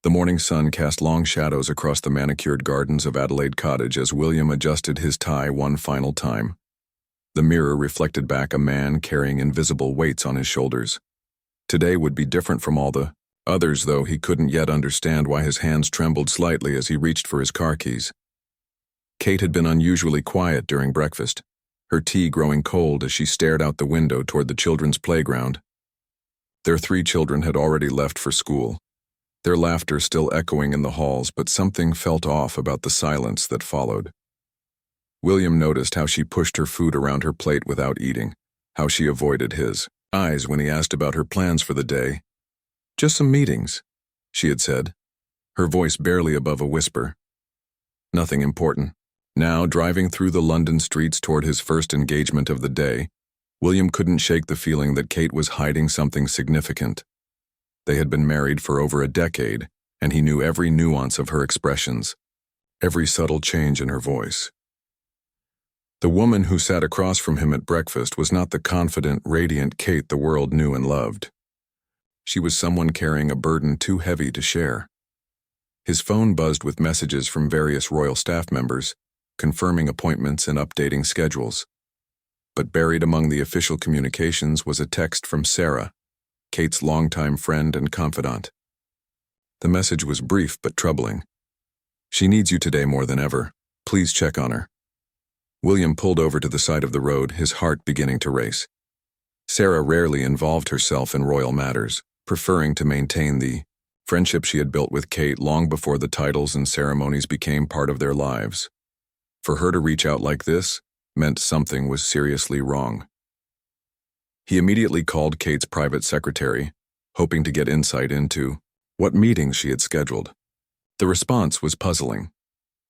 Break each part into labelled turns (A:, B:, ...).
A: The morning sun cast long shadows across the manicured gardens of Adelaide Cottage as William adjusted his tie one final time. The mirror reflected back a man carrying invisible weights on his shoulders. Today would be different from all the others, though he couldn't yet understand why his hands trembled slightly as he reached for his car keys. Kate had been unusually quiet during breakfast, her tea growing cold as she stared out the window toward the children's playground. Their 3 children had already left for school, their laughter still echoing in the halls, but something felt off about the silence that followed. William noticed how she pushed her food around her plate without eating, how she avoided his eyes when he asked about her plans for the day. "Just some meetings," she had said, her voice barely above a whisper. Nothing important. Now, driving through the London streets toward his first engagement of the day, William couldn't shake the feeling that Kate was hiding something significant. They had been married for over a decade, and he knew every nuance of her expressions, every subtle change in her voice. The woman who sat across from him at breakfast was not the confident, radiant Kate the world knew and loved. She was someone carrying a burden too heavy to share. His phone buzzed with messages from various royal staff members, confirming appointments and updating schedules. But buried among the official communications was a text from Sarah, Kate's longtime friend and confidant. The message was brief but troubling. "She needs you today more than ever. Please check on her." William pulled over to the side of the road, his heart beginning to race. Sarah rarely involved herself in royal matters, preferring to maintain the friendship she had built with Kate long before the titles and ceremonies became part of their lives. For her to reach out like this meant something was seriously wrong. He immediately called Kate's private secretary, hoping to get insight into what meetings she had scheduled. The response was puzzling.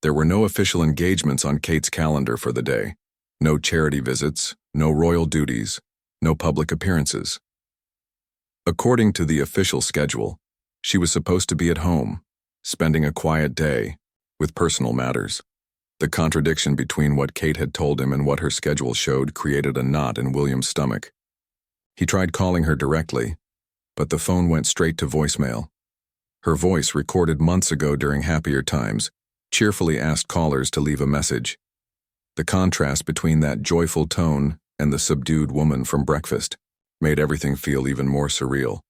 A: There were no official engagements on Kate's calendar for the day, no charity visits, no royal duties, no public appearances. According to the official schedule, she was supposed to be at home, spending a quiet day, with personal matters. The contradiction between what Kate had told him and what her schedule showed created a knot in William's stomach. He tried calling her directly, but the phone went straight to voicemail. Her voice, recorded months ago during happier times, cheerfully asked callers to leave a message. The contrast between that joyful tone and the subdued woman from breakfast made everything feel even more surreal.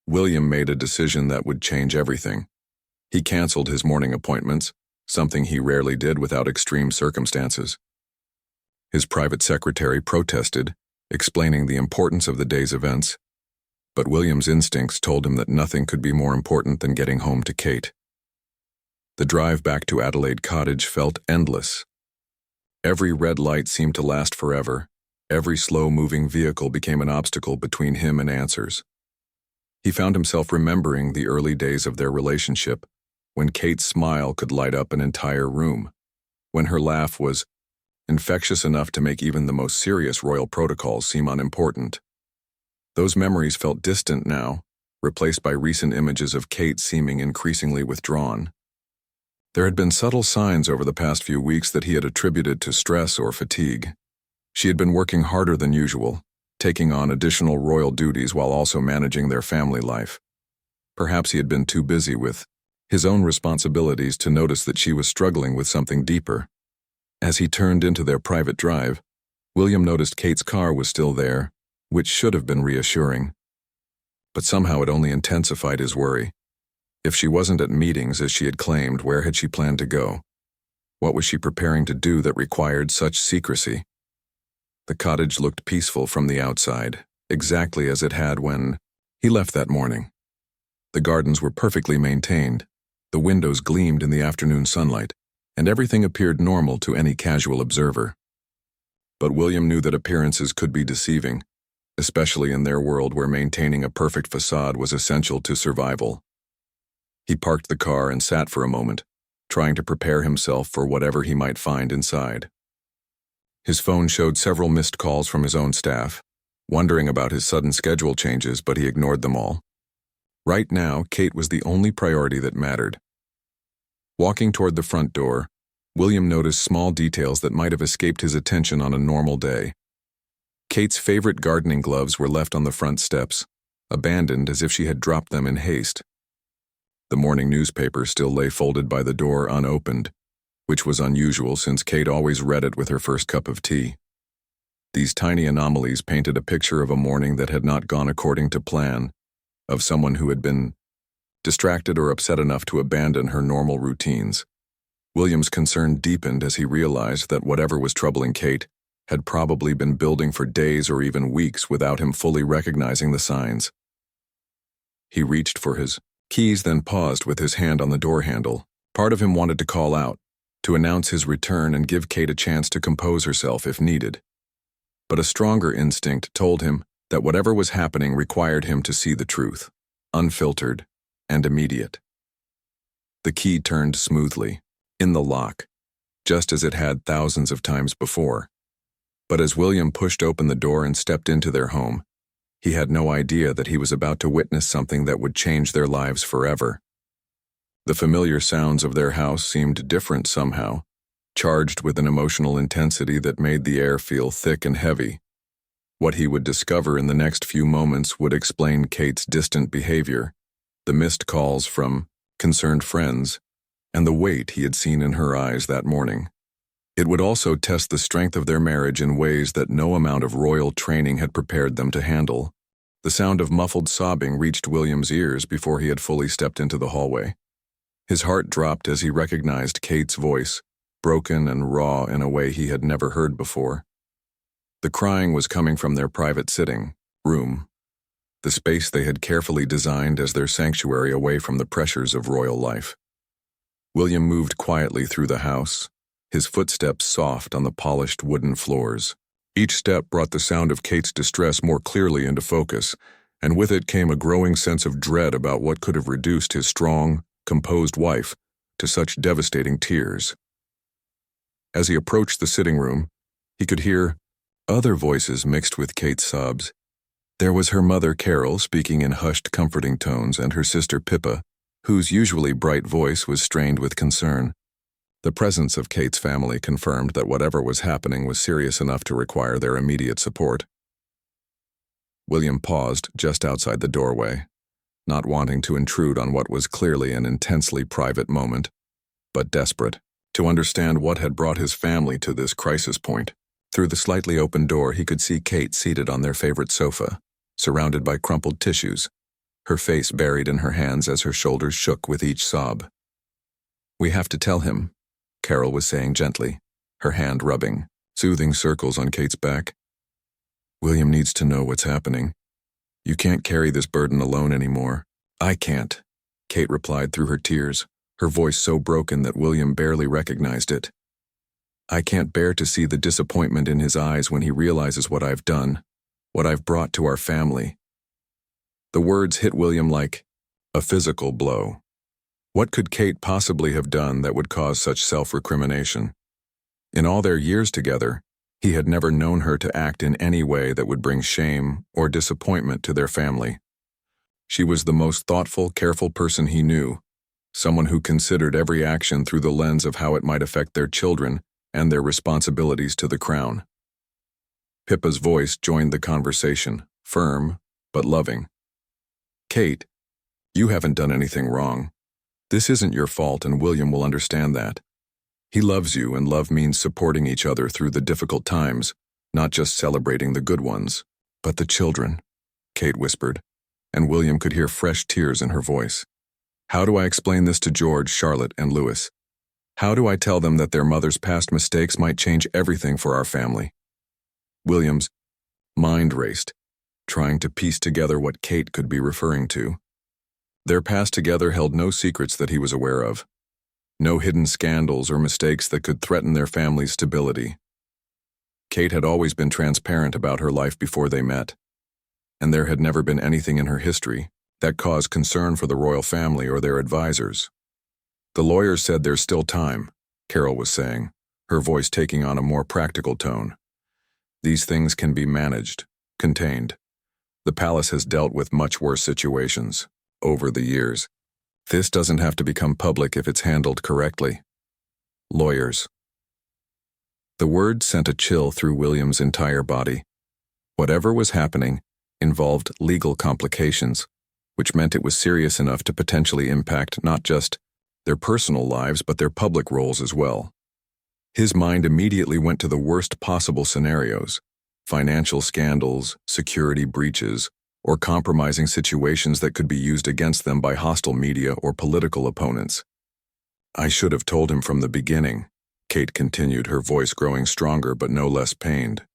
A: William made a decision that would change everything. He canceled his morning appointments, something he rarely did without extreme circumstances. His private secretary protested, explaining the importance of the day's events, but William's instincts told him that nothing could be more important than getting home to Kate. The drive back to Adelaide Cottage felt endless. Every red light seemed to last forever. Every slow-moving vehicle became an obstacle between him and answers. He found himself remembering the early days of their relationship, when Kate's smile could light up an entire room, when her laugh was infectious enough to make even the most serious royal protocols seem unimportant. Those memories felt distant now, replaced by recent images of Kate seeming increasingly withdrawn. There had been subtle signs over the past few weeks that he had attributed to stress or fatigue. She had been working harder than usual, taking on additional royal duties while also managing their family life. Perhaps he had been too busy with his own responsibilities to notice that she was struggling with something deeper. As he turned into their private drive, William noticed Kate's car was still there, which should have been reassuring. But somehow it only intensified his worry. If she wasn't at meetings as she had claimed, where had she planned to go? What was she preparing to do that required such secrecy? The cottage looked peaceful from the outside, exactly as it had when he left that morning. The gardens were perfectly maintained, the windows gleamed in the afternoon sunlight, and everything appeared normal to any casual observer. But William knew that appearances could be deceiving, especially in their world where maintaining a perfect facade was essential to survival. He parked the car and sat for a moment, trying to prepare himself for whatever he might find inside. His phone showed several missed calls from his own staff, wondering about his sudden schedule changes, but he ignored them all. Right now, Kate was the only priority that mattered. Walking toward the front door, William noticed small details that might have escaped his attention on a normal day. Kate's favorite gardening gloves were left on the front steps, abandoned as if she had dropped them in haste. The morning newspaper still lay folded by the door unopened, which was unusual since Kate always read it with her first cup of tea. These tiny anomalies painted a picture of a morning that had not gone according to plan, of someone who had been distracted or upset enough to abandon her normal routines. William's concern deepened as he realized that whatever was troubling Kate had probably been building for days or even weeks without him fully recognizing the signs. He reached for his keys, then paused with his hand on the door handle. Part of him wanted to call out, to announce his return and give Kate a chance to compose herself if needed. But a stronger instinct told him that whatever was happening required him to see the truth, unfiltered and immediate. The key turned smoothly, in the lock, just as it had thousands of times before. But as William pushed open the door and stepped into their home, he had no idea that he was about to witness something that would change their lives forever. The familiar sounds of their house seemed different somehow, charged with an emotional intensity that made the air feel thick and heavy. What he would discover in the next few moments would explain Kate's distant behavior, the missed calls from concerned friends, and the weight he had seen in her eyes that morning. It would also test the strength of their marriage in ways that no amount of royal training had prepared them to handle. The sound of muffled sobbing reached William's ears before he had fully stepped into the hallway. His heart dropped as he recognized Kate's voice, broken and raw in a way he had never heard before. The crying was coming from their private sitting room, the space they had carefully designed as their sanctuary away from the pressures of royal life. William moved quietly through the house, his footsteps soft on the polished wooden floors. Each step brought the sound of Kate's distress more clearly into focus, and with it came a growing sense of dread about what could have reduced his strong, composed wife to such devastating tears. As he approached the sitting room, he could hear other voices mixed with Kate's sobs. There was her mother Carol speaking in hushed, comforting tones, and her sister Pippa, whose usually bright voice was strained with concern. The presence of Kate's family confirmed that whatever was happening was serious enough to require their immediate support. William paused just outside the doorway, not wanting to intrude on what was clearly an intensely private moment, but desperate to understand what had brought his family to this crisis point. Through the slightly open door, he could see Kate seated on their favorite sofa, surrounded by crumpled tissues, her face buried in her hands as her shoulders shook with each sob. "We have to tell him," Carol was saying gently, her hand rubbing soothing circles on Kate's back. "William needs to know what's happening. You can't carry this burden alone anymore." "I can't," Kate replied through her tears, her voice so broken that William barely recognized it. "I can't bear to see the disappointment in his eyes when he realizes what I've done, what I've brought to our family." The words hit William like a physical blow. What could Kate possibly have done that would cause such self-recrimination? In all their years together, he had never known her to act in any way that would bring shame or disappointment to their family. She was the most thoughtful, careful person he knew, someone who considered every action through the lens of how it might affect their children and their responsibilities to the crown. Pippa's voice joined the conversation, firm but loving. "Kate, you haven't done anything wrong. This isn't your fault, and William will understand that. He loves you, and love means supporting each other through the difficult times, not just celebrating the good ones." "But the children," Kate whispered, and William could hear fresh tears in her voice. "How do I explain this to George, Charlotte, and Louis? How do I tell them that their mother's past mistakes might change everything for our family?" William's mind raced, trying to piece together what Kate could be referring to. Their past together held no secrets that he was aware of, no hidden scandals or mistakes that could threaten their family's stability. Kate had always been transparent about her life before they met, and there had never been anything in her history that caused concern for the royal family or their advisors. "The lawyers said there's still time," Carol was saying, her voice taking on a more practical tone. "These things can be managed, contained. The palace has dealt with much worse situations over the years. This doesn't have to become public if it's handled correctly." Lawyers. The word sent a chill through William's entire body. Whatever was happening involved legal complications, which meant it was serious enough to potentially impact not just their personal lives but their public roles as well. His mind immediately went to the worst possible scenarios: financial scandals, security breaches, or compromising situations that could be used against them by hostile media or political opponents. "I should have told him from the beginning," Kate continued, her voice growing stronger but no less pained.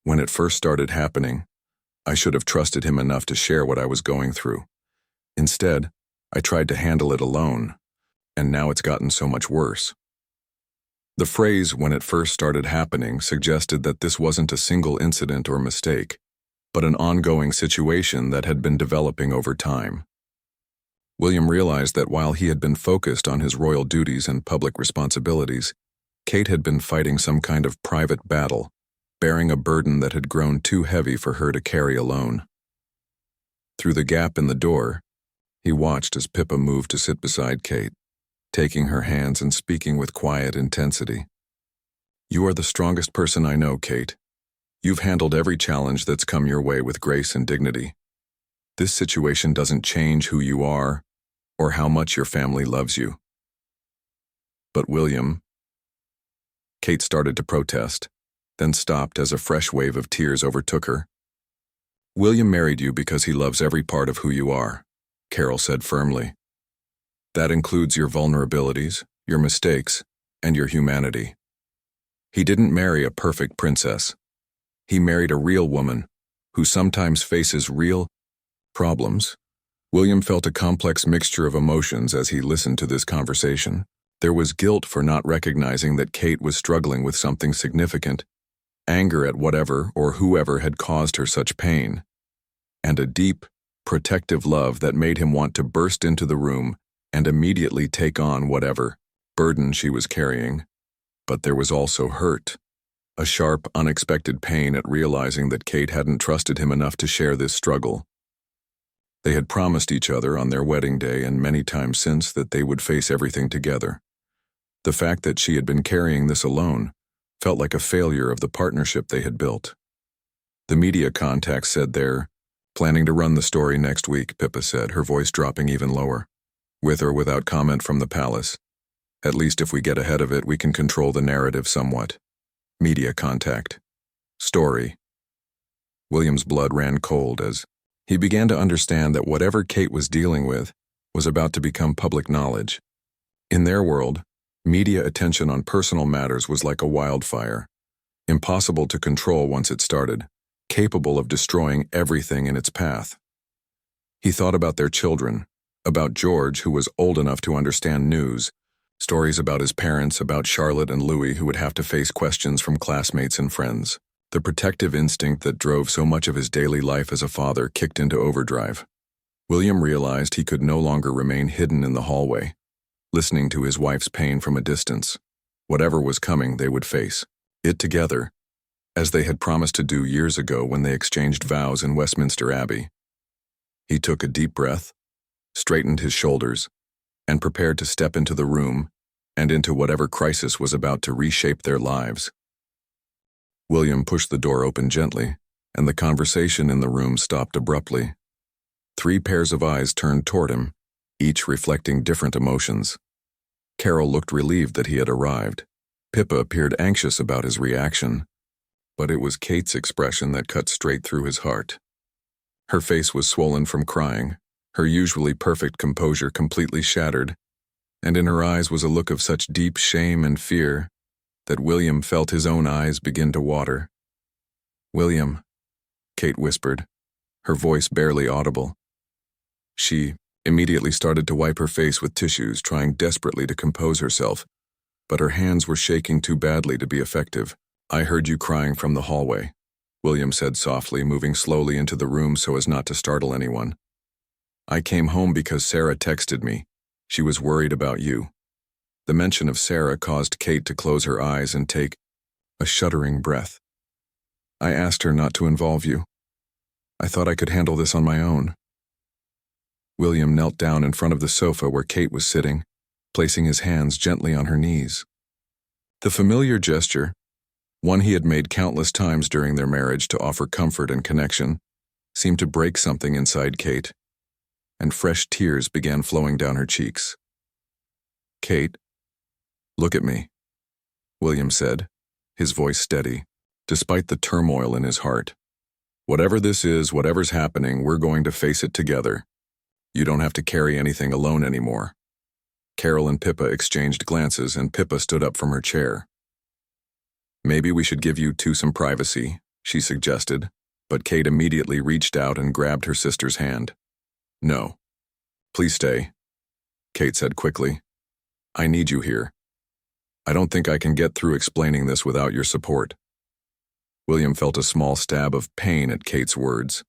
A: "When it first started happening, I should have trusted him enough to share what I was going through. Instead, I tried to handle it alone, and now it's gotten so much worse." The phrase "when it first started happening" suggested that this wasn't a single incident or mistake, but an ongoing situation that had been developing over time. William realized that while he had been focused on his royal duties and public responsibilities, Kate had been fighting some kind of private battle, bearing a burden that had grown too heavy for her to carry alone. Through the gap in the door, he watched as Pippa moved to sit beside Kate, taking her hands and speaking with quiet intensity. "You are the strongest person I know, Kate. You've handled every challenge that's come your way with grace and dignity. This situation doesn't change who you are or how much your family loves you." "But William..." Kate started to protest, then stopped as a fresh wave of tears overtook her. "William married you because he loves every part of who you are," Carol said firmly. "That includes your vulnerabilities, your mistakes, and your humanity. He didn't marry a perfect princess. He married a real woman who sometimes faces real problems." William felt a complex mixture of emotions as he listened to this conversation. There was guilt for not recognizing that Kate was struggling with something significant, anger at whatever or whoever had caused her such pain, and a deep, protective love that made him want to burst into the room and immediately take on whatever burden she was carrying. But there was also hurt, a sharp, unexpected pain at realizing that Kate hadn't trusted him enough to share this struggle. They had promised each other on their wedding day and many times since that they would face everything together. The fact that she had been carrying this alone felt like a failure of the partnership they had built. The media contact said they're planning to run the story next week, Pippa said, her voice dropping even lower. "With or without comment from the palace. At least if we get ahead of it, we can control the narrative somewhat." Media contact. Story. William's blood ran cold as he began to understand that whatever Kate was dealing with was about to become public knowledge. In their world, media attention on personal matters was like a wildfire, impossible to control once it started, capable of destroying everything in its path. He thought about their children, about George, who was old enough to understand news, stories about his parents, about Charlotte and Louis, who would have to face questions from classmates and friends. The protective instinct that drove so much of his daily life as a father kicked into overdrive. William realized he could no longer remain hidden in the hallway, listening to his wife's pain from a distance. Whatever was coming, they would face it together, as they had promised to do years ago when they exchanged vows in Westminster Abbey. He took a deep breath, straightened his shoulders, and prepared to step into the room and into whatever crisis was about to reshape their lives. William pushed the door open gently, and the conversation in the room stopped abruptly. 3 pairs of eyes turned toward him, each reflecting different emotions. Carol looked relieved that he had arrived. Pippa appeared anxious about his reaction, but it was Kate's expression that cut straight through his heart. Her face was swollen from crying, her usually perfect composure completely shattered, and in her eyes was a look of such deep shame and fear that William felt his own eyes begin to water. "William," Kate whispered, her voice barely audible. She immediately started to wipe her face with tissues, trying desperately to compose herself, but her hands were shaking too badly to be effective. "I heard you crying from the hallway," William said softly, moving slowly into the room so as not to startle anyone. "I came home because Sarah texted me. She was worried about you." The mention of Sarah caused Kate to close her eyes and take a shuddering breath. "I asked her not to involve you. I thought I could handle this on my own." William knelt down in front of the sofa where Kate was sitting, placing his hands gently on her knees. The familiar gesture, one he had made countless times during their marriage to offer comfort and connection, seemed to break something inside Kate. and fresh tears began flowing down her cheeks. "Kate, look at me," William said, his voice steady, despite the turmoil in his heart. "Whatever this is, whatever's happening, we're going to face it together. You don't have to carry anything alone anymore." Carol and Pippa exchanged glances, and Pippa stood up from her chair. "Maybe we should give you two some privacy," she suggested, but Kate immediately reached out and grabbed her sister's hand. "No. Please stay," Kate said quickly. "I need you here. I don't think I can get through explaining this without your support." William felt a small stab of pain at Kate's words.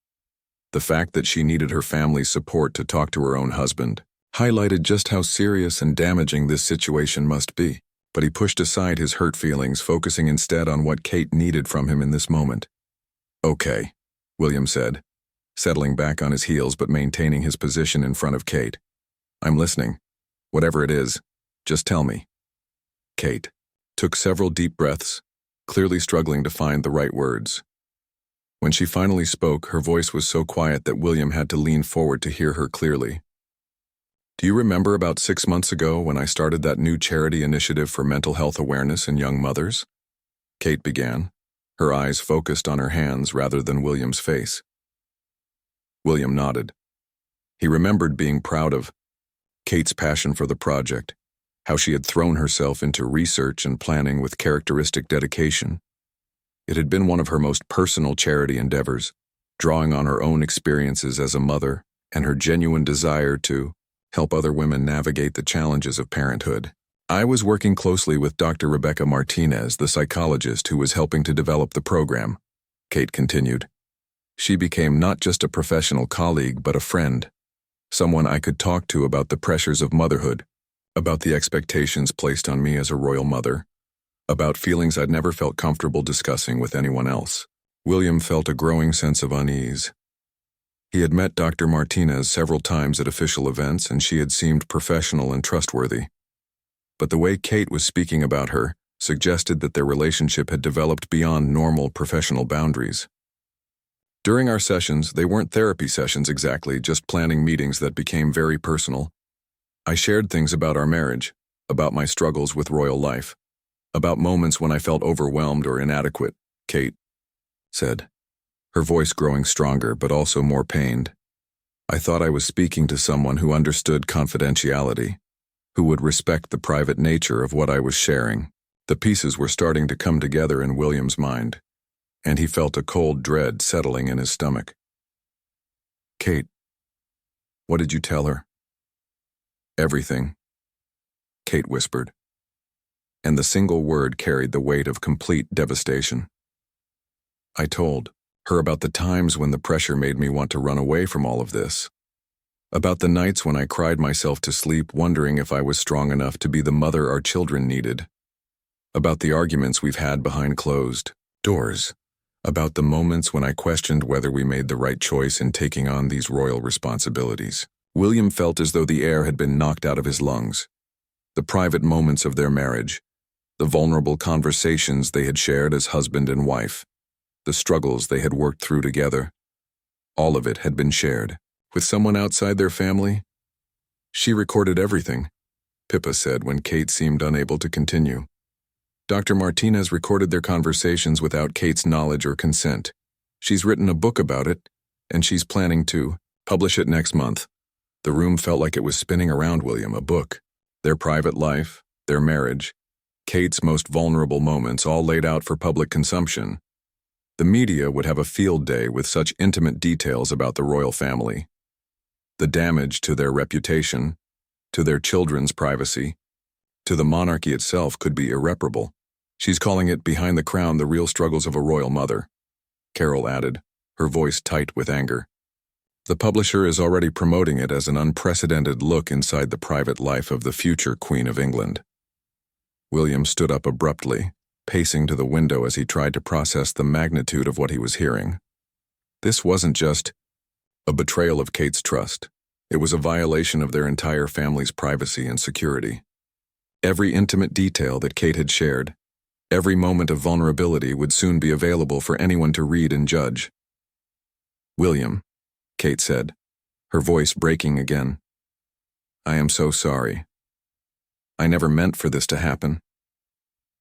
A: The fact that she needed her family's support to talk to her own husband highlighted just how serious and damaging this situation must be, but he pushed aside his hurt feelings, focusing instead on what Kate needed from him in this moment. "Okay," William said, settling back on his heels but maintaining his position in front of Kate. "I'm listening. Whatever it is, just tell me." Kate took several deep breaths, clearly struggling to find the right words. When she finally spoke, her voice was so quiet that William had to lean forward to hear her clearly. "Do you remember about 6 months ago when I started that new charity initiative for mental health awareness in young mothers?" Kate began, her eyes focused on her hands rather than William's face. William nodded. He remembered being proud of Kate's passion for the project, how she had thrown herself into research and planning with characteristic dedication. It had been one of her most personal charity endeavors, drawing on her own experiences as a mother and her genuine desire to help other women navigate the challenges of parenthood. "I was working closely with Dr. Rebecca Martinez, the psychologist who was helping to develop the program," Kate continued. "She became not just a professional colleague but a friend, someone I could talk to about the pressures of motherhood, about the expectations placed on me as a royal mother, about feelings I'd never felt comfortable discussing with anyone else." William felt a growing sense of unease. He had met Dr. Martinez several times at official events, and she had seemed professional and trustworthy. But the way Kate was speaking about her suggested that their relationship had developed beyond normal professional boundaries. "During our sessions, they weren't therapy sessions exactly, just planning meetings that became very personal. I shared things about our marriage, about my struggles with royal life, about moments when I felt overwhelmed or inadequate," Kate said, her voice growing stronger but also more pained. "I thought I was speaking to someone who understood confidentiality, who would respect the private nature of what I was sharing." The pieces were starting to come together in William's mind, and he felt a cold dread settling in his stomach. "Kate, what did you tell her?" "Everything," Kate whispered, and the single word carried the weight of complete devastation. "I told her about the times when the pressure made me want to run away from all of this. About the nights when I cried myself to sleep wondering if I was strong enough to be the mother our children needed. About the arguments we've had behind closed doors. About the moments when I questioned whether we made the right choice in taking on these royal responsibilities." William felt as though the air had been knocked out of his lungs. The private moments of their marriage, the vulnerable conversations they had shared as husband and wife, the struggles they had worked through together. All of it had been shared with someone outside their family. "She recorded everything," Pippa said when Kate seemed unable to continue. "Dr. Martinez recorded their conversations without Kate's knowledge or consent. She's written a book about it, and she's planning to publish it next month." The room felt like it was spinning around William. A book, their private life, their marriage, Kate's most vulnerable moments, all laid out for public consumption. The media would have a field day with such intimate details about the royal family. The damage to their reputation, to their children's privacy, to the monarchy itself could be irreparable. "She's calling it Behind the Crown, the Real Struggles of a Royal Mother," Carol added, her voice tight with anger. "The publisher is already promoting it as an unprecedented look inside the private life of the future Queen of England." William stood up abruptly, pacing to the window as he tried to process the magnitude of what he was hearing. This wasn't just a betrayal of Kate's trust. It was a violation of their entire family's privacy and security. Every intimate detail that Kate had shared, every moment of vulnerability would soon be available for anyone to read and judge. "William," Kate said, her voice breaking again. I am so sorry. I never meant for this to happen.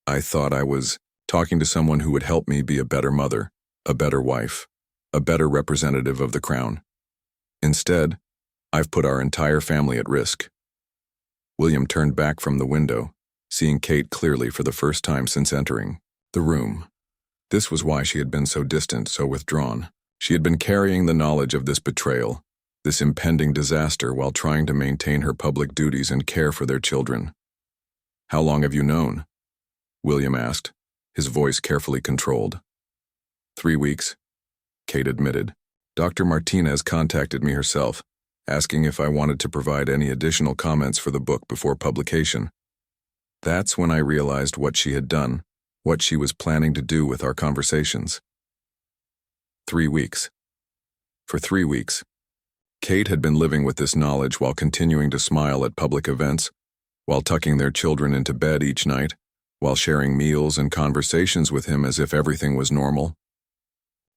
A: I thought I was talking to someone who would help me be a better mother, a better wife, a better representative of the crown. Instead, I've put our entire family at risk. William turned back from the window, seeing Kate clearly for the first time since entering the room. This was why she had been so distant, so withdrawn. She had been carrying the knowledge of this betrayal, this impending disaster, while trying to maintain her public duties and care for their children. How long have you known? William asked, his voice carefully controlled. 3 weeks, Kate admitted. Dr. Martinez contacted me herself, asking if I wanted to provide any additional comments for the book before publication. That's when I realized what she had done, what she was planning to do with our conversations. 3 weeks. For 3 weeks, Kate had been living with this knowledge while continuing to smile at public events, while tucking their children into bed each night, while sharing meals and conversations with him as if everything was normal.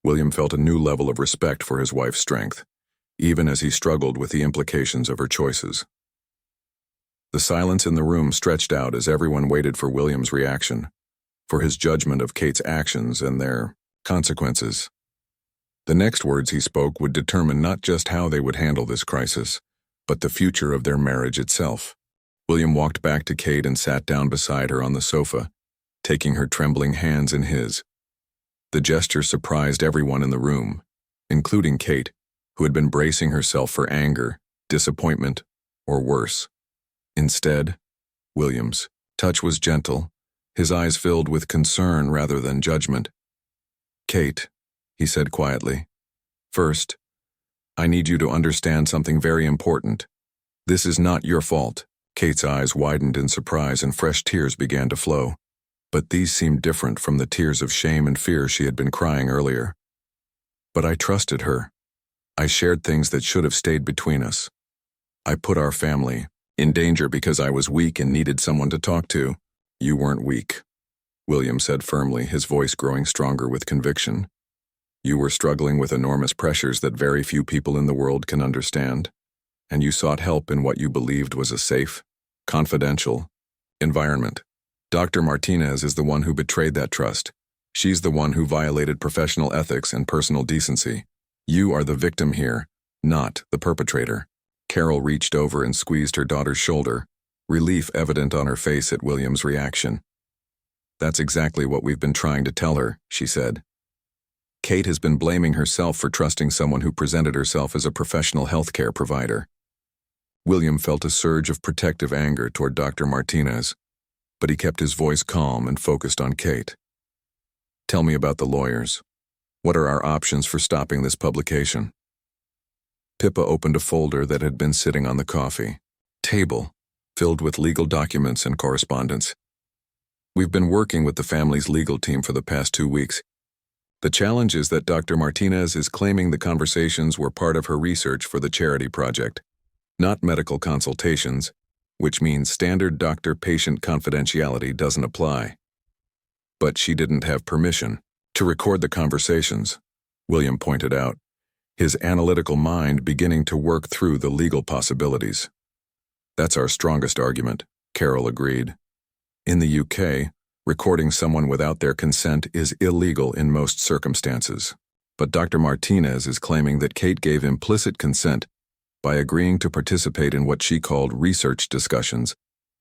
A: William felt a new level of respect for his wife's strength, even as he struggled with the implications of her choices. The silence in the room stretched out as everyone waited for William's reaction, for his judgment of Kate's actions and their consequences. The next words he spoke would determine not just how they would handle this crisis, but the future of their marriage itself. William walked back to Kate and sat down beside her on the sofa, taking her trembling hands in his. The gesture surprised everyone in the room, including Kate, who had been bracing herself for anger, disappointment, or worse. Instead, William's touch was gentle, his eyes filled with concern rather than judgment. Kate, he said quietly, first, I need you to understand something very important. This is not your fault. Kate's eyes widened in surprise and fresh tears began to flow. But these seemed different from the tears of shame and fear she had been crying earlier. But I trusted her. I shared things that should have stayed between us. I put our family in danger because I was weak and needed someone to talk to. You weren't weak, William said firmly, his voice growing stronger with conviction. You were struggling with enormous pressures that very few people in the world can understand, and you sought help in what you believed was a safe, confidential environment. Dr. Martinez is the one who betrayed that trust. She's the one who violated professional ethics and personal decency. You are the victim here, not the perpetrator. Carol reached over and squeezed her daughter's shoulder, relief evident on her face at William's reaction. That's exactly what we've been trying to tell her, she said. Kate has been blaming herself for trusting someone who presented herself as a professional healthcare provider. William felt a surge of protective anger toward Dr. Martinez, but he kept his voice calm and focused on Kate. Tell me about the lawyers. What are our options for stopping this publication? Pippa opened a folder that had been sitting on the coffee table, filled with legal documents and correspondence. We've been working with the family's legal team for the past 2 weeks. The challenge is that Dr. Martinez is claiming the conversations were part of her research for the charity project, not medical consultations, which means standard doctor-patient confidentiality doesn't apply. But she didn't have permission to record the conversations, William pointed out, his analytical mind beginning to work through the legal possibilities. That's our strongest argument, Carol agreed. In the UK, recording someone without their consent is illegal in most circumstances. But Dr. Martinez is claiming that Kate gave implicit consent by agreeing to participate in what she called research discussions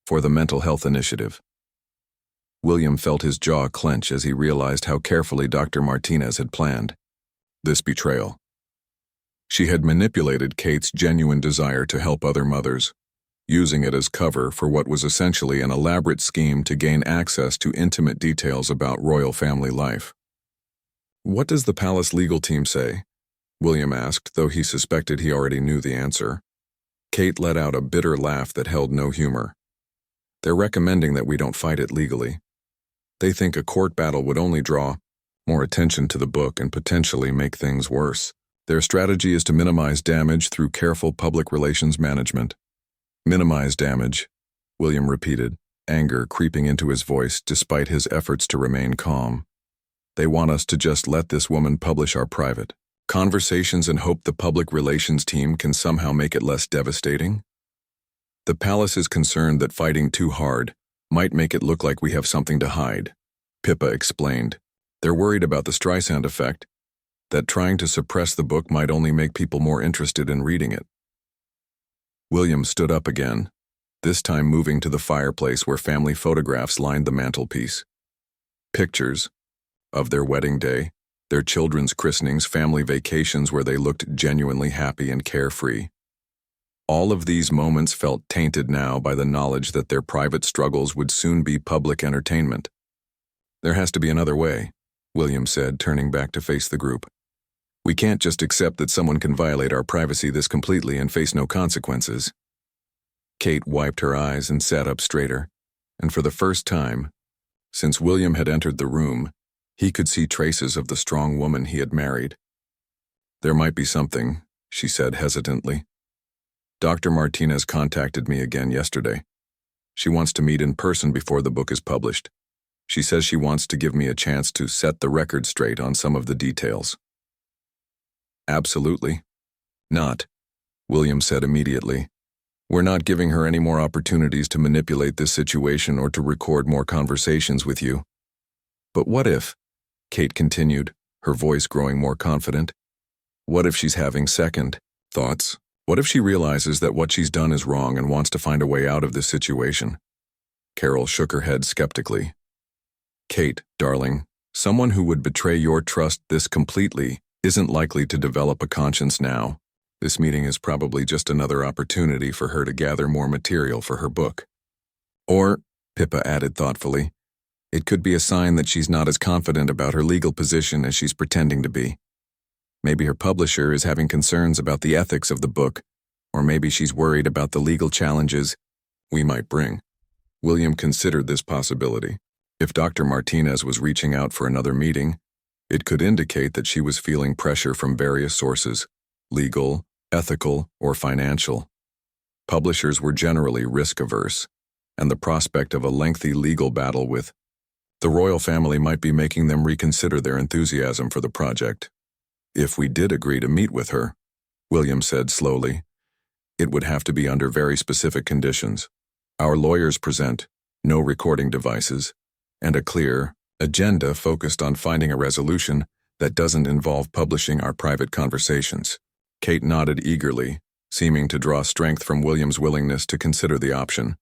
A: for the Mental Health Initiative. William felt his jaw clench as he realized how carefully Dr. Martinez had planned this betrayal. She had manipulated Kate's genuine desire to help other mothers, using it as cover for what was essentially an elaborate scheme to gain access to intimate details about royal family life. What does the palace legal team say? William asked, though he suspected he already knew the answer. Kate let out a bitter laugh that held no humor. They're recommending that we don't fight it legally. They think a court battle would only draw more attention to the book and potentially make things worse. Their strategy is to minimize damage through careful public relations management. Minimize damage, William repeated, anger creeping into his voice despite his efforts to remain calm. They want us to just let this woman publish our private Conversations and hope the public relations team can somehow make it less devastating? The palace is concerned that fighting too hard might make it look like we have something to hide, Pippa explained. They're worried about the Streisand effect, that trying to suppress the book might only make people more interested in reading it. William stood up again, this time moving to the fireplace where family photographs lined the mantelpiece. Pictures of their wedding day, their children's christenings, family vacations where they looked genuinely happy and carefree. All of these moments felt tainted now by the knowledge that their private struggles would soon be public entertainment. There has to be another way, William said, turning back to face the group. We can't just accept that someone can violate our privacy this completely and face no consequences. Kate wiped her eyes and sat up straighter, and for the first time, since William had entered the room, he could see traces of the strong woman he had married. There might be something, she said hesitantly. Dr. Martinez contacted me again yesterday. She wants to meet in person before the book is published. She says she wants to give me a chance to set the record straight on some of the details. Absolutely not, William said immediately. We're not giving her any more opportunities to manipulate this situation or to record more conversations with you. But what if, Kate continued, her voice growing more confident, what if she's having second thoughts? What if she realizes that what she's done is wrong and wants to find a way out of this situation? Carol shook her head skeptically. Kate, darling, someone who would betray your trust this completely isn't likely to develop a conscience now. This meeting is probably just another opportunity for her to gather more material for her book. Or, Pippa added thoughtfully, it could be a sign that she's not as confident about her legal position as she's pretending to be. Maybe her publisher is having concerns about the ethics of the book, or maybe she's worried about the legal challenges we might bring. William considered this possibility. If Dr. Martinez was reaching out for another meeting, it could indicate that she was feeling pressure from various sources, legal, ethical, or financial. Publishers were generally risk-averse, and the prospect of a lengthy legal battle with the royal family might be making them reconsider their enthusiasm for the project. If we did agree to meet with her, William said slowly, it would have to be under very specific conditions. Our lawyers present no recording devices and a clear agenda focused on finding a resolution that doesn't involve publishing our private conversations. Kate nodded eagerly, seeming to draw strength from William's willingness to consider the option.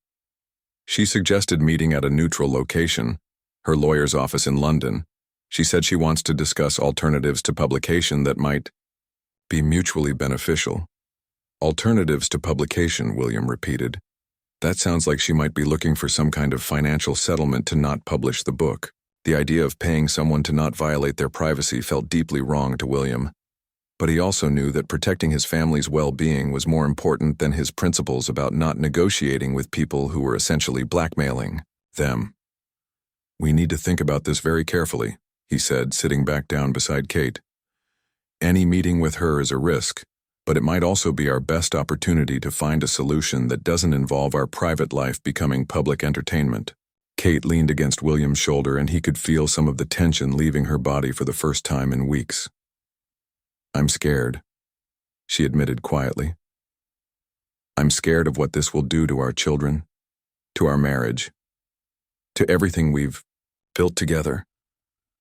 A: She suggested meeting at a neutral location, her lawyer's office in London. She said she wants to discuss alternatives to publication that might be mutually beneficial. Alternatives to publication, William repeated. That sounds like she might be looking for some kind of financial settlement to not publish the book. The idea of paying someone to not violate their privacy felt deeply wrong to William. But he also knew that protecting his family's well-being was more important than his principles about not negotiating with people who were essentially blackmailing them. We need to think about this very carefully, he said, sitting back down beside Kate. Any meeting with her is a risk, but it might also be our best opportunity to find a solution that doesn't involve our private life becoming public entertainment. Kate leaned against William's shoulder and he could feel some of the tension leaving her body for the first time in weeks. I'm scared, she admitted quietly. I'm scared of what this will do to our children, to our marriage, to everything we've built together.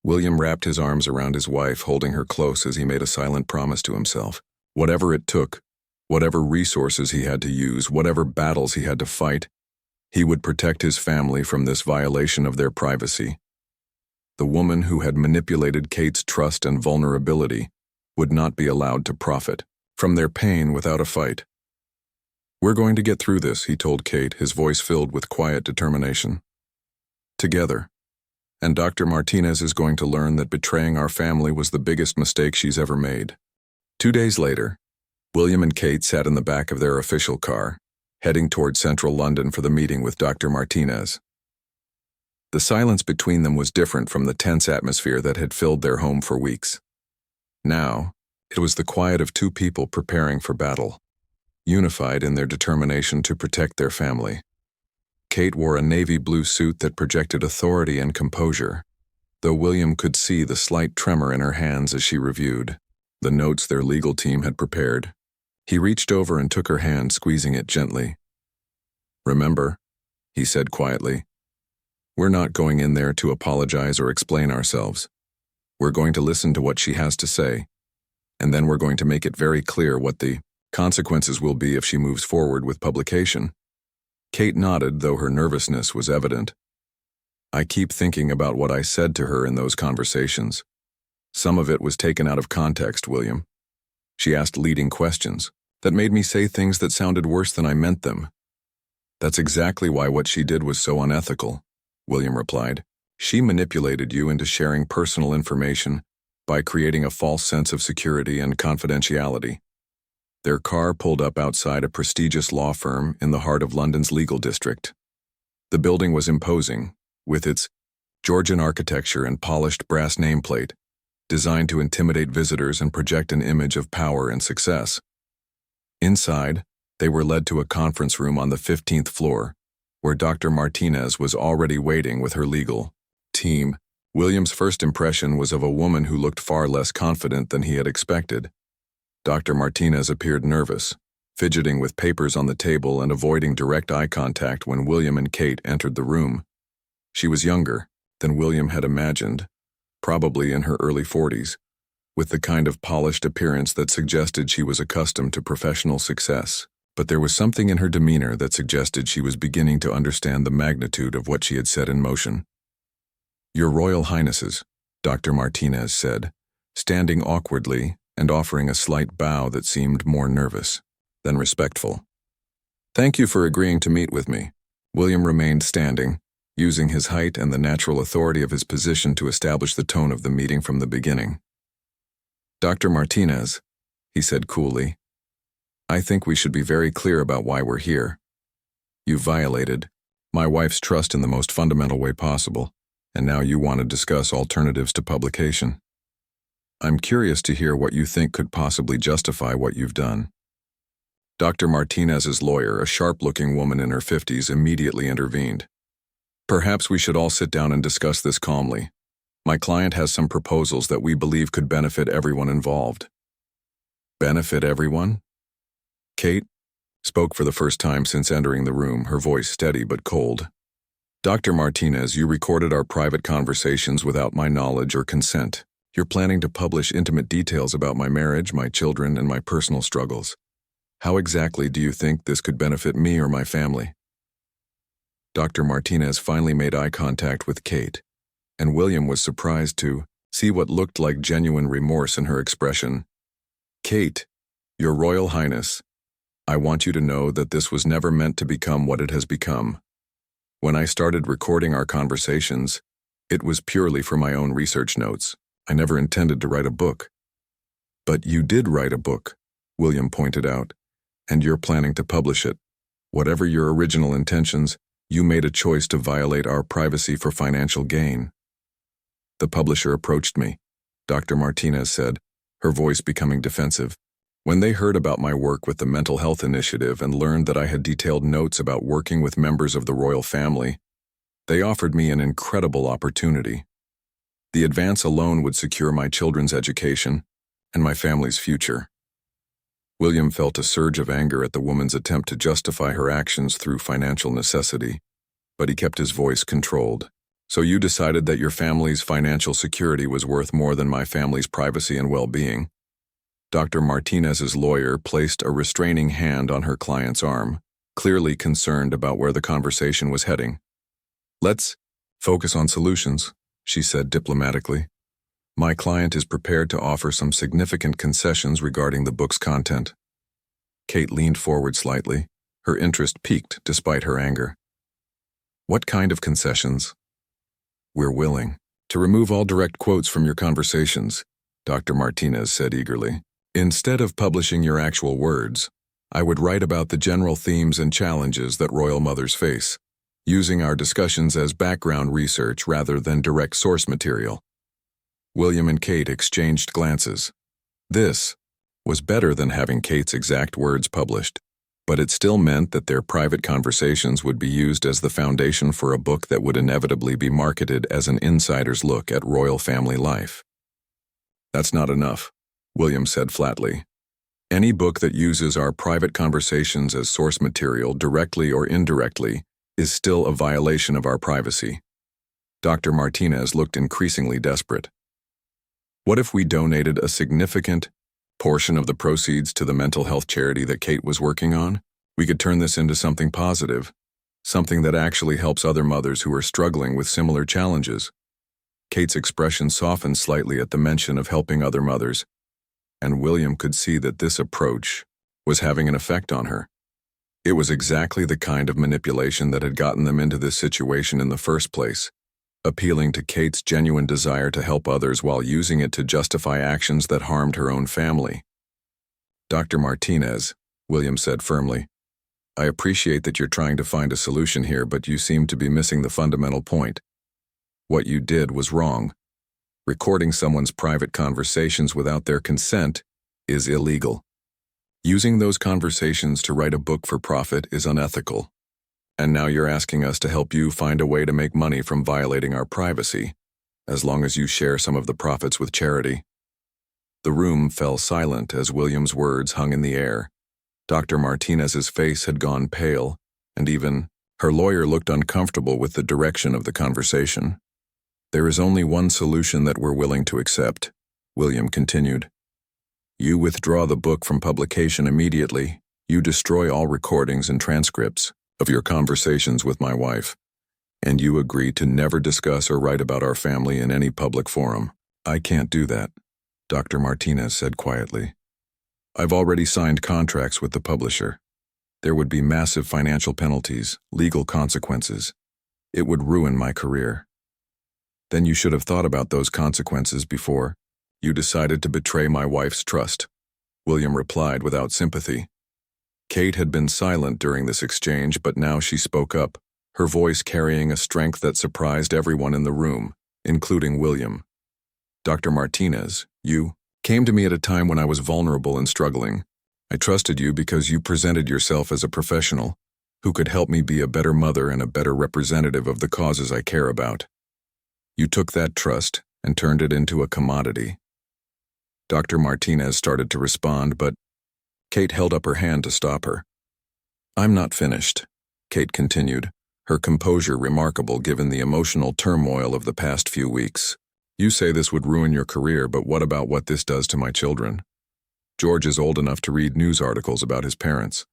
A: William wrapped his arms around his wife, holding her close as he made a silent promise to himself. Whatever it took, whatever resources he had to use, whatever battles he had to fight, he would protect his family from this violation of their privacy. The woman who had manipulated Kate's trust and vulnerability would not be allowed to profit from their pain without a fight. We're going to get through this, he told Kate, his voice filled with quiet determination. Together. And Dr. Martinez is going to learn that betraying our family was the biggest mistake she's ever made. 2 days later, William and Kate sat in the back of their official car, heading toward central London for the meeting with Dr. Martinez. The silence between them was different from the tense atmosphere that had filled their home for weeks. Now, it was the quiet of two people preparing for battle, unified in their determination to protect their family. Kate wore a navy blue suit that projected authority and composure, though William could see the slight tremor in her hands as she reviewed. the notes their legal team had prepared. He reached over and took her hand, squeezing it gently. "Remember," he said quietly, "we're not going in there to apologize or explain ourselves. We're going to listen to what she has to say, and then we're going to make it very clear what the consequences will be if she moves forward with publication." Kate nodded, though her nervousness was evident. "I keep thinking about what I said to her in those conversations. Some of it was taken out of context, William. She asked leading questions that made me say things that sounded worse than I meant them." "That's exactly why what she did was so unethical," William replied. "She manipulated you into sharing personal information by creating a false sense of security and confidentiality." Their car pulled up outside a prestigious law firm in the heart of London's legal district. The building was imposing, with its Georgian architecture and polished brass nameplate, designed to intimidate visitors and project an image of power and success. Inside, they were led to a conference room on the 15th floor, where Dr. Martinez was already waiting with her legal team. William's first impression was of a woman who looked far less confident than he had expected. Dr. Martinez appeared nervous, fidgeting with papers on the table and avoiding direct eye contact when William and Kate entered the room. She was younger than William had imagined, probably in her early 40s, with the kind of polished appearance that suggested she was accustomed to professional success. But there was something in her demeanor that suggested she was beginning to understand the magnitude of what she had set in motion. "Your Royal Highnesses," Dr. Martinez said, standing awkwardly and offering a slight bow that seemed more nervous than respectful. "Thank you for agreeing to meet with me." William remained standing, using his height and the natural authority of his position to establish the tone of the meeting from the beginning. "Dr. Martinez," he said coolly, "I think we should be very clear about why we're here. You violated my wife's trust in the most fundamental way possible, and now you want to discuss alternatives to publication. I'm curious to hear what you think could possibly justify what you've done." Dr. Martinez's lawyer, a sharp-looking woman in her 50s, immediately intervened. "Perhaps we should all sit down and discuss this calmly. My client has some proposals that we believe could benefit everyone involved." "Benefit everyone?" Kate spoke for the first time since entering the room, her voice steady but cold. "Dr. Martinez, you recorded our private conversations without my knowledge or consent. You're planning to publish intimate details about my marriage, my children, and my personal struggles. How exactly do you think this could benefit me or my family?" Dr. Martinez finally made eye contact with Kate, and William was surprised to see what looked like genuine remorse in her expression. "Kate, Your Royal Highness, I want you to know that this was never meant to become what it has become. When I started recording our conversations, it was purely for my own research notes. I never intended to write a book." "But you did write a book," William pointed out, "and you're planning to publish it. Whatever your original intentions, you made a choice to violate our privacy for financial gain." "The publisher approached me," Dr. Martinez said, her voice becoming defensive. "When they heard about my work with the Mental Health Initiative and learned that I had detailed notes about working with members of the royal family, they offered me an incredible opportunity. The advance alone would secure my children's education and my family's future." William felt a surge of anger at the woman's attempt to justify her actions through financial necessity, but he kept his voice controlled. "So you decided that your family's financial security was worth more than my family's privacy and well-being?" Dr. Martinez's lawyer placed a restraining hand on her client's arm, clearly concerned about where the conversation was heading. "Let's focus on solutions," she said diplomatically. "My client is prepared to offer some significant concessions regarding the book's content." Kate leaned forward slightly, her interest piqued despite her anger. "What kind of concessions?" "We're willing to remove all direct quotes from your conversations," Dr. Martinez said eagerly. "Instead of publishing your actual words, I would write about the general themes and challenges that royal mothers face, using our discussions as background research rather than direct source material." William and Kate exchanged glances. This was better than having Kate's exact words published, but it still meant that their private conversations would be used as the foundation for a book that would inevitably be marketed as an insider's look at royal family life. "That's not enough," William said flatly. Any book that uses our private conversations as source material, directly or indirectly, is still a violation of our privacy. Dr. Martinez looked increasingly desperate. What if we donated a significant portion of the proceeds to the mental health charity that Kate was working on? We could turn this into something positive, something that actually helps other mothers who are struggling with similar challenges. Kate's expression softened slightly at the mention of helping other mothers, and William could see that this approach was having an effect on her. It was exactly the kind of manipulation that had gotten them into this situation in the first place, appealing to Kate's genuine desire to help others while using it to justify actions that harmed her own family. Dr. Martinez, William said firmly, I appreciate that you're trying to find a solution here, but you seem to be missing the fundamental point. What you did was wrong. Recording someone's private conversations without their consent is illegal. Using those conversations to write a book for profit is unethical. And now you're asking us to help you find a way to make money from violating our privacy, as long as you share some of the profits with charity. The room fell silent as William's words hung in the air. Dr. Martinez's face had gone pale, and even her lawyer looked uncomfortable with the direction of the conversation. There is only one solution that we're willing to accept, William continued. You withdraw the book from publication immediately. You destroy all recordings and transcripts of your conversations with my wife, and you agree to never discuss or write about our family in any public forum. I can't do that, Dr. Martinez said quietly. I've already signed contracts with the publisher. There would be massive financial penalties, legal consequences. It would ruin my career. Then you should have thought about those consequences before you decided to betray my wife's trust, William replied without sympathy. Kate had been silent during this exchange, but now she spoke up, her voice carrying a strength that surprised everyone in the room, including William. Dr. Martinez, you came to me at a time when I was vulnerable and struggling. I trusted you because you presented yourself as a professional who could help me be a better mother and a better representative of the causes I care about. You took that trust and turned it into a commodity. Dr. Martinez started to respond, but Kate held up her hand to stop her. I'm not finished, Kate continued, her composure remarkable given the emotional turmoil of the past few weeks. You say this would ruin your career, but what about what this does to my children? George is old enough to read news articles about his parents.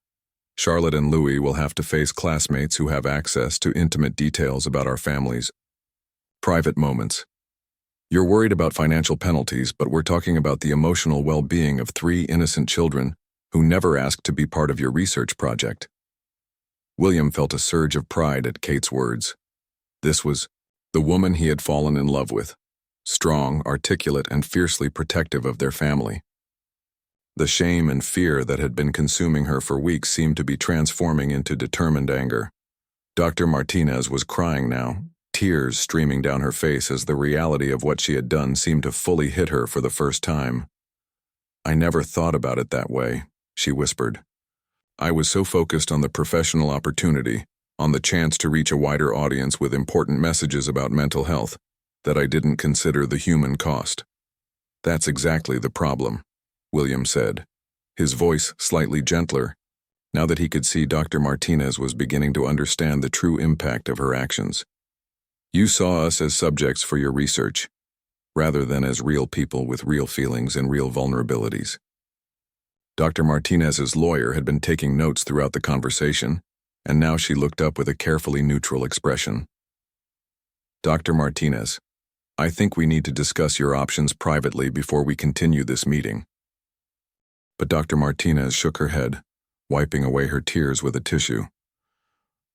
A: Charlotte and Louis will have to face classmates who have access to intimate details about our families. Private moments. You're worried about financial penalties, but we're talking about the emotional well-being of 3 innocent children who never asked to be part of your research project. William felt a surge of pride at Kate's words. This was the woman he had fallen in love with, strong, articulate, and fiercely protective of their family. The shame and fear that had been consuming her for weeks seemed to be transforming into determined anger. Dr. Martinez was crying now, tears streaming down her face as the reality of what she had done seemed to fully hit her for the first time. I never thought about it that way, she whispered. I was so focused on the professional opportunity, on the chance to reach a wider audience with important messages about mental health, that I didn't consider the human cost. That's exactly the problem, William said, his voice slightly gentler, now that he could see Dr. Martinez was beginning to understand the true impact of her actions. You saw us as subjects for your research, rather than as real people with real feelings and real vulnerabilities. Dr. Martinez's lawyer had been taking notes throughout the conversation, and now she looked up with a carefully neutral expression. Dr. Martinez, I think we need to discuss your options privately before we continue this meeting. But Dr. Martinez shook her head, wiping away her tears with a tissue.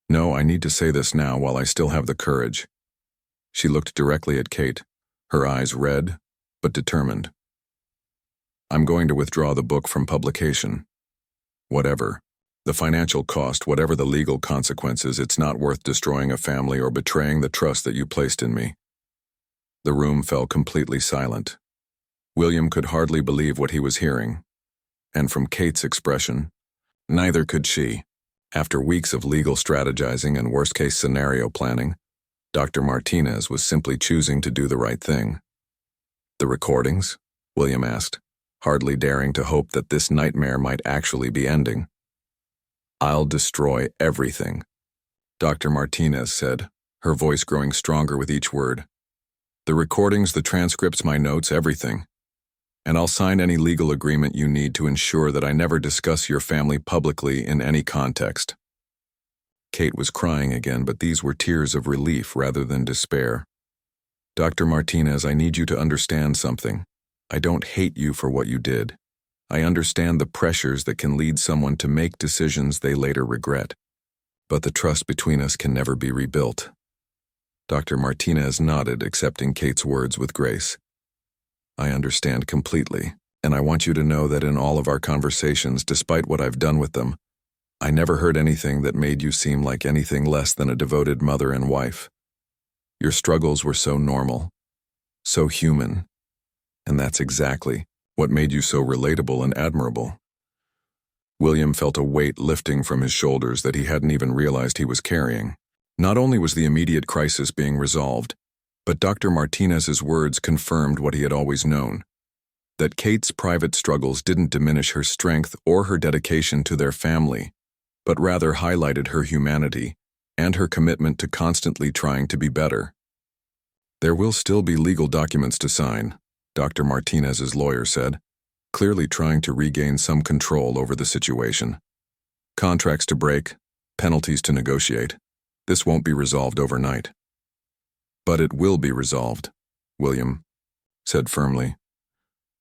A: No, I need to say this now while I still have the courage. She looked directly at Kate, her eyes red, but determined. I'm going to withdraw the book from publication. Whatever the financial cost, whatever the legal consequences, it's not worth destroying a family or betraying the trust that you placed in me. The room fell completely silent. William could hardly believe what he was hearing. And from Kate's expression, neither could she. After weeks of legal strategizing and worst-case scenario planning, Dr. Martinez was simply choosing to do the right thing. The recordings? William asked. hardly daring to hope that this nightmare might actually be ending. "I'll destroy everything," Dr. Martinez said, her voice growing stronger with each word. "The recordings, the transcripts, my notes, everything. And I'll sign any legal agreement you need to ensure that I never discuss your family publicly in any context." Kate was crying again, but these were tears of relief rather than despair. "Dr. Martinez, I need you to understand something. I don't hate you for what you did. I understand the pressures that can lead someone to make decisions they later regret. But the trust between us can never be rebuilt." Dr. Martinez nodded, accepting Kate's words with grace. "I understand completely, and I want you to know that in all of our conversations, despite what I've done with them, I never heard anything that made you seem like anything less than a devoted mother and wife. Your struggles were so normal, so human, and that's exactly what made you so relatable and admirable." William felt a weight lifting from his shoulders that he hadn't even realized he was carrying. Not only was the immediate crisis being resolved, but Dr. Martinez's words confirmed what he had always known, that Kate's private struggles didn't diminish her strength or her dedication to their family, but rather highlighted her humanity and her commitment to constantly trying to be better. "There will still be legal documents to sign," Dr. Martinez's lawyer said, clearly trying to regain some control over the situation. "Contracts to break, penalties to negotiate. This won't be resolved overnight." "But it will be resolved," William said firmly.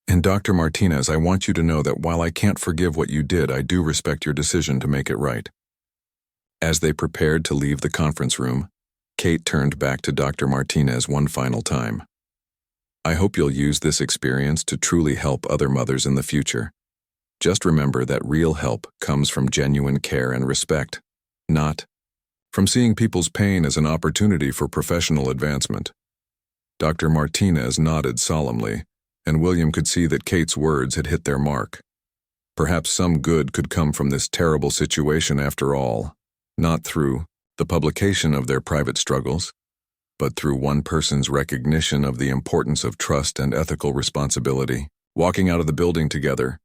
A: "And Dr. Martinez, I want you to know that while I can't forgive what you did, I do respect your decision to make it right." As they prepared to leave the conference room, Kate turned back to Dr. Martinez one final time. "I hope you'll use this experience to truly help other mothers in the future. Just remember that real help comes from genuine care and respect, not from seeing people's pain as an opportunity for professional advancement." Dr. Martinez nodded solemnly, and William could see that Kate's words had hit their mark. Perhaps some good could come from this terrible situation after all, not through the publication of their private struggles, but through one person's recognition of the importance of trust and ethical responsibility. Walking out of the building together,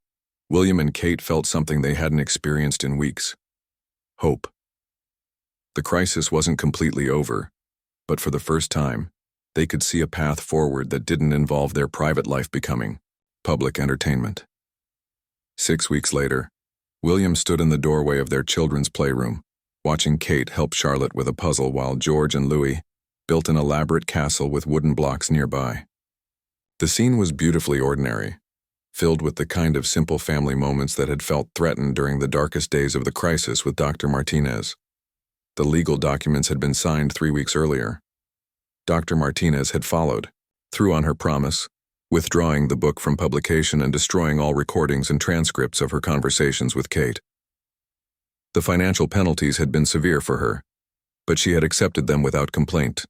A: William and Kate felt something they hadn't experienced in weeks: hope. The crisis wasn't completely over, but for the first time, they could see a path forward that didn't involve their private life becoming public entertainment. 6 weeks later, William stood in the doorway of their children's playroom, watching Kate help Charlotte with a puzzle while George and Louis built an elaborate castle with wooden blocks nearby. The scene was beautifully ordinary, filled with the kind of simple family moments that had felt threatened during the darkest days of the crisis with Dr. Martinez. The legal documents had been signed 3 weeks earlier. Dr. Martinez had followed, through on her promise, withdrawing the book from publication and destroying all recordings and transcripts of her conversations with Kate. The financial penalties had been severe for her, but she had accepted them without complaint,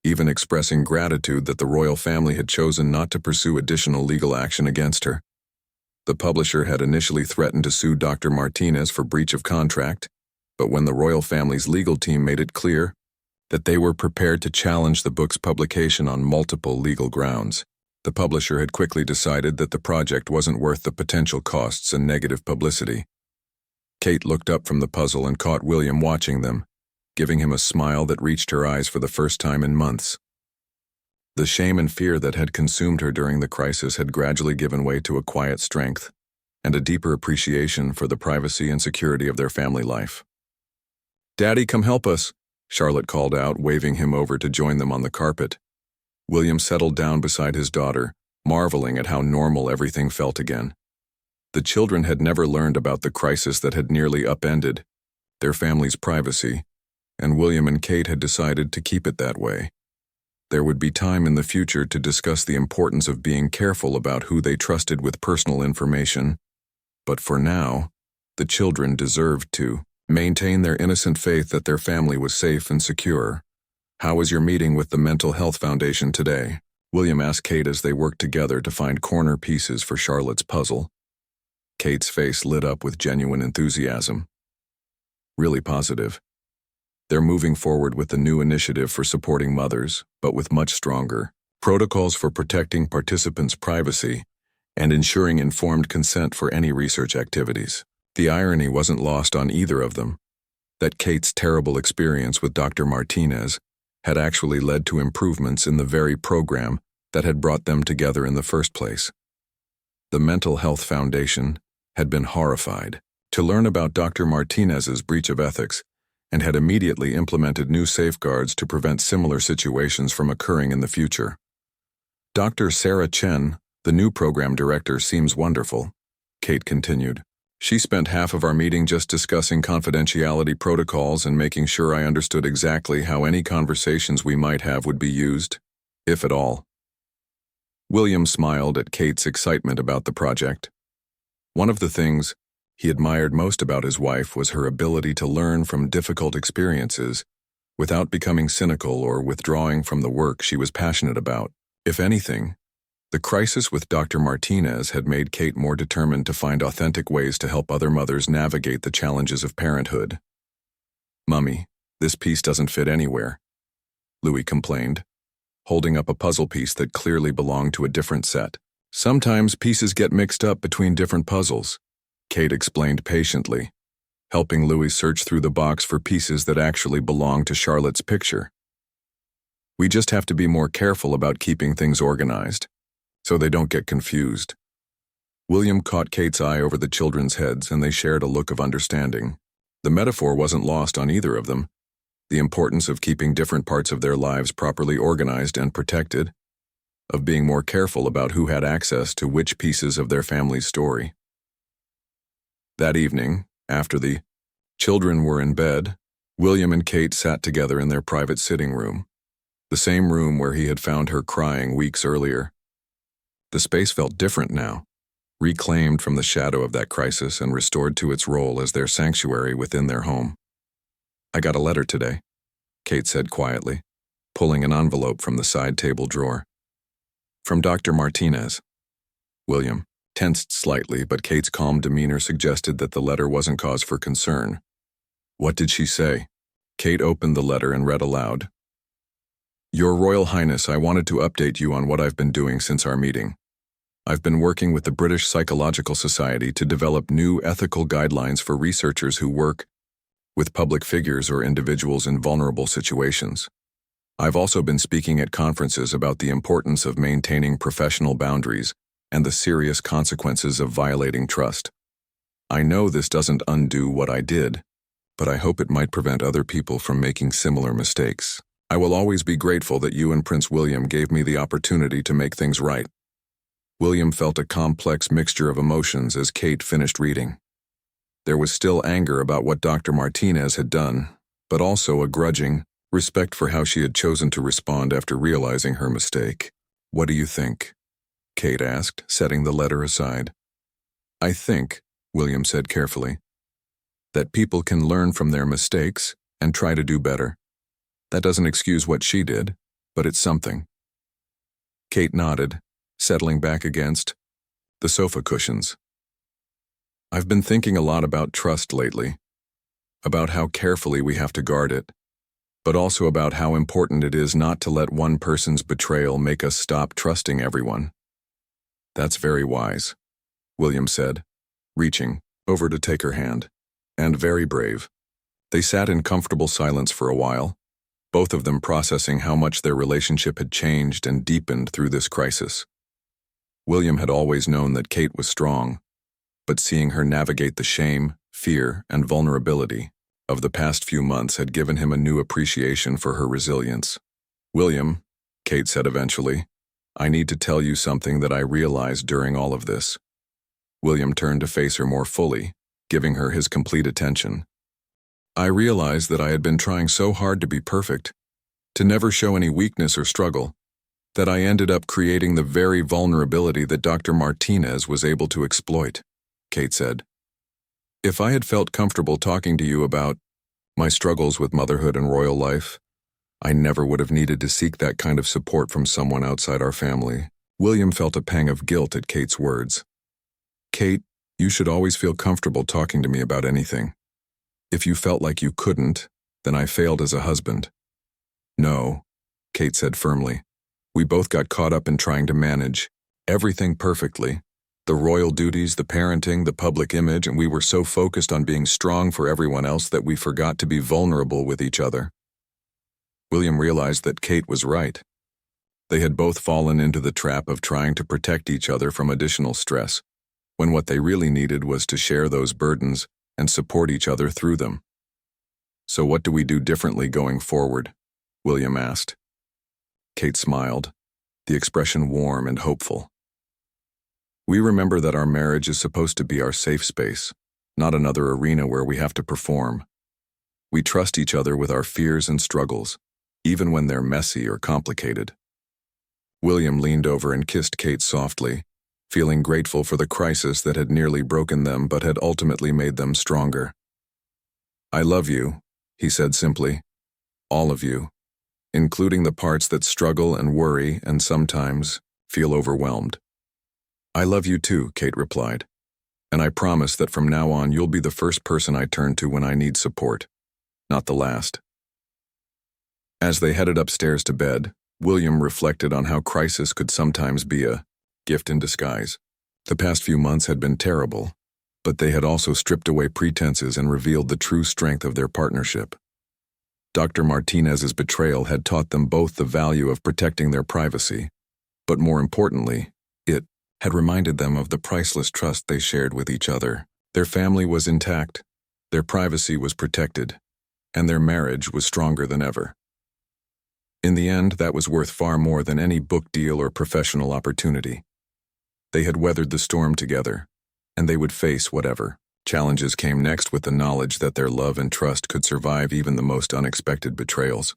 A: even expressing gratitude that the royal family had chosen not to pursue additional legal action against her. The publisher had initially threatened to sue Dr. Martinez for breach of contract, but when the royal family's legal team made it clear that they were prepared to challenge the book's publication on multiple legal grounds, the publisher had quickly decided that the project wasn't worth the potential costs and negative publicity. Kate looked up from the puzzle and caught William watching them, giving him a smile that reached her eyes for the first time in months. The shame and fear that had consumed her during the crisis had gradually given way to a quiet strength and a deeper appreciation for the privacy and security of their family life. "Daddy, come help us," Charlotte called out, waving him over to join them on the carpet. William settled down beside his daughter, marveling at how normal everything felt again. The children had never learned about the crisis that had nearly upended their family's privacy, and William and Kate had decided to keep it that way. There would be time in the future to discuss the importance of being careful about who they trusted with personal information, but for now, the children deserved to maintain their innocent faith that their family was safe and secure. "How was your meeting with the Mental Health Foundation today?" William asked Kate as they worked together to find corner pieces for Charlotte's puzzle. Kate's face lit up with genuine enthusiasm. "Really positive. They're moving forward with the new initiative for supporting mothers, but with much stronger protocols for protecting participants' privacy and ensuring informed consent for any research activities. The irony wasn't lost on either of them, that Kate's terrible experience with Dr. Martinez had actually led to improvements in the very program that had brought them together in the first place. The Mental Health Foundation had been horrified to learn about Dr. Martinez's breach of ethics and had immediately implemented new safeguards to prevent similar situations from occurring in the future. Dr. Sarah Chen, the new program director, seems wonderful, Kate continued. She spent half of our meeting just discussing confidentiality protocols and making sure I understood exactly how any conversations we might have would be used, if at all. William smiled at Kate's excitement about the project. One of the things he admired most about his wife was her ability to learn from difficult experiences without becoming cynical or withdrawing from the work she was passionate about. If anything, the crisis with Dr. Martinez had made Kate more determined to find authentic ways to help other mothers navigate the challenges of parenthood. "Mummy, this piece doesn't fit anywhere," Louis complained, holding up a puzzle piece that clearly belonged to a different set. "Sometimes pieces get mixed up between different puzzles," Kate explained patiently, helping Louis search through the box for pieces that actually belonged to Charlotte's picture. "We just have to be more careful about keeping things organized, so they don't get confused." William caught Kate's eye over the children's heads, and they shared a look of understanding. The metaphor wasn't lost on either of them, the importance of keeping different parts of their lives properly organized and protected, of being more careful about who had access to which pieces of their family's story. That evening, after the children were in bed, William and Kate sat together in their private sitting room, the same room where he had found her crying weeks earlier. The space felt different now, reclaimed from the shadow of that crisis and restored to its role as their sanctuary within their home. "I got a letter today," Kate said quietly, pulling an envelope from the side table drawer. "From Dr. Martinez." William tensed slightly, but Kate's calm demeanor suggested that the letter wasn't cause for concern. "What did she say?" Kate opened the letter and read aloud. "Your Royal Highness, I wanted to update you on what I've been doing since our meeting. I've been working with the British Psychological Society to develop new ethical guidelines for researchers who work with public figures or individuals in vulnerable situations. I've also been speaking at conferences about the importance of maintaining professional boundaries and the serious consequences of violating trust. I know this doesn't undo what I did, but I hope it might prevent other people from making similar mistakes. I will always be grateful that you and Prince William gave me the opportunity to make things right." William felt a complex mixture of emotions as Kate finished reading. There was still anger about what Dr. Martinez had done, but also a grudging respect for how she had chosen to respond after realizing her mistake. "What do you think?" Kate asked, setting the letter aside. "I think," William said carefully, "that people can learn from their mistakes and try to do better. That doesn't excuse what she did, but it's something." Kate nodded, settling back against the sofa cushions. "I've been thinking a lot about trust lately, about how carefully we have to guard it, but also about how important it is not to let one person's betrayal make us stop trusting everyone." "That's very wise," William said, reaching over to take her hand. "And very brave." They sat in comfortable silence for a while, both of them processing how much their relationship had changed and deepened through this crisis. William had always known that Kate was strong, but seeing her navigate the shame, fear, and vulnerability of the past few months had given him a new appreciation for her resilience. "William," Kate said eventually, "I need to tell you something that I realized during all of this." William turned to face her more fully, giving her his complete attention. "I realized that I had been trying so hard to be perfect, to never show any weakness or struggle, that I ended up creating the very vulnerability that Dr. Martinez was able to exploit," Kate said. "If I had felt comfortable talking to you about my struggles with motherhood and royal life, I never would have needed to seek that kind of support from someone outside our family." William felt a pang of guilt at Kate's words. "Kate, you should always feel comfortable talking to me about anything. If you felt like you couldn't, then I failed as a husband." "No," Kate said firmly. "We both got caught up in trying to manage everything perfectly, The royal duties, the parenting, the public image, and we were so focused on being strong for everyone else that we forgot to be vulnerable with each other. William realized that Kate was right. They had both fallen into the trap of trying to protect each other from additional stress, when what they really needed was to share those burdens and support each other through them. "So what do we do differently going forward?" William asked. Kate smiled, the expression warm and hopeful. "We remember that our marriage is supposed to be our safe space, not another arena where we have to perform. We trust each other with our fears and struggles, even when they're messy or complicated." William leaned over and kissed Kate softly, feeling grateful for the crisis that had nearly broken them but had ultimately made them stronger. "I love you," he said simply. "All of you, including the parts that struggle and worry and sometimes feel overwhelmed." "I love you too," Kate replied. "And I promise that from now on you'll be the first person I turn to when I need support, not the last." As they headed upstairs to bed, William reflected on how crisis could sometimes be a gift in disguise. The past few months had been terrible, but they had also stripped away pretenses and revealed the true strength of their partnership. Dr. Martinez's betrayal had taught them both the value of protecting their privacy, but more importantly, it had reminded them of the priceless trust they shared with each other. Their family was intact, their privacy was protected, and their marriage was stronger than ever. In the end, that was worth far more than any book deal or professional opportunity. They had weathered the storm together, and they would face whatever challenges came next with the knowledge that their love and trust could survive even the most unexpected betrayals.